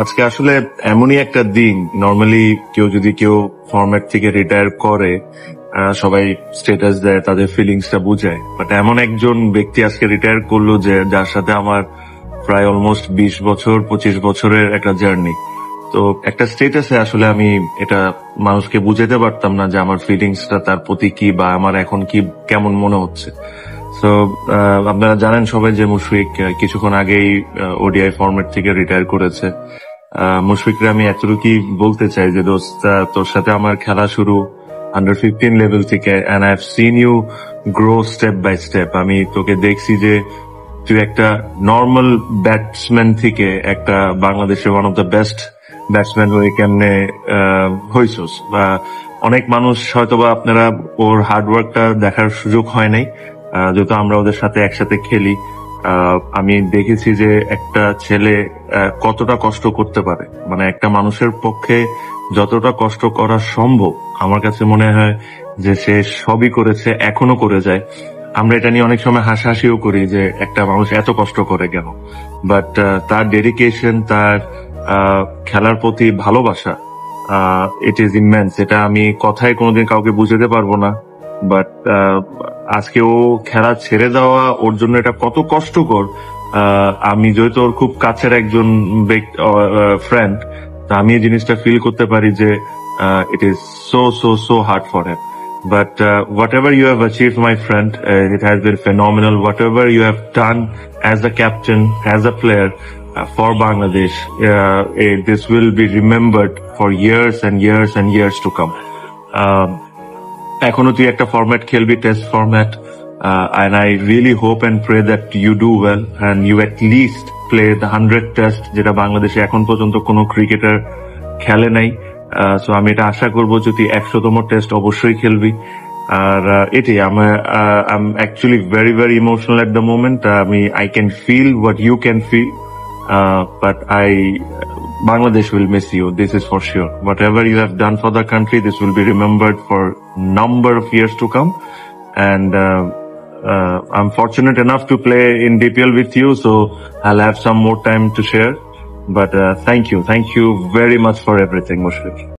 আজকে আসলে এমনই একটা দিন। নর্মালি কেউ ফরম্যাট থেকে রিটায়ার করে, সবাই স্ট্যাটাস দেয়, তাদের ফিলিংসটা বুঝায়। বাট এমন একজন ব্যক্তি আজকে রিটায়ার করলো যার সাথে আমার প্রায় অলমোস্ট 20 বছর 25 বছরের একটা জার্নি। তো একটা স্ট্যাটাসে আসলে আমি এটা মানুষকে বুঝাতে পারতাম না যে আমার ফিলিংসটা তার প্রতি কি, বা আমার এখন কি কেমন মনে হচ্ছে। তো আপনারা জানেন সবাই যে মুশফিক কিছুক্ষণ আগেই ওডিআই ফরম্যাট থেকে রিটায়ার করেছে। মুশফিকরে আমি এতটুকুই বলতে চাই যে দোস্ত, তোর সাথে আমার খেলা শুরু আন্ডার 15 লেভেল থেকে, and I have seen you grow step by step. আমি তোকে দেখছি যে তুই একটা নর্মাল ব্যাটসম্যান থেকে একটা বাংলাদেশের one of the best batsman হয়ে কেমনে হইছস। বা অনেক মানুষ হয়তোবা আপনারা ওর হার্ডওয়ার্কটা দেখার সুযোগ হয় নাই, যেহেতু আমরা ওদের সাথে একসাথে খেলি। আমি দেখেছি যে একটা ছেলে কতটা কষ্ট করতে পারে, মানে একটা মানুষের পক্ষে যতটা কষ্ট করা সম্ভব আমার কাছে মনে হয় যে সে সবই করেছে, এখনো করে যায়। আমরা এটা নিয়ে অনেক সময় হাসাহাসিও করি যে একটা মানুষ এত কষ্ট করে কেন, বাট তার ডেডিকেশন, তার খেলার প্রতি ভালোবাসা, ইট ইজ ইমেন্স। এটা আমি কথায় কোনোদিন কাউকে বুঝাতে পারবো না। বাট আজকে ও খেলা ছেড়ে দেওয়া ওর জন্য এটা কত কষ্টকর। আমি যেহেতু ওর খুব কাছের একজন ফ্রেন্ড, তা আমি এই জিনিসটা ফিল করতে পারি যে it is so so so hard for him. But whatever you have achieved, my friend, it has been phenomenal. Whatever you have done as a captain, as a player for Bangladesh, this will be remembered for years and years and years to come. এখনো তুই একটা format খেলবি, test format, and I really hope and pray that you do well and you at least play the 100 test, যেটা বাংলাদেশে এখন পর্যন্ত কোনো cricketer খেলে নাই। সো আমি এটা আশা করবো যে তুই 100তম টেস্ট অবশ্যই খেলবি। আর এটাই আমার I am actually very very emotional at the moment. I can feel what you can feel, but Bangladesh will miss you. This is for sure. Whatever you have done for the country, this will be remembered for number of years to come. And I'm fortunate enough to play in DPL with you, so I'll have some more time to share. But thank you very much for everything, Mushfiq.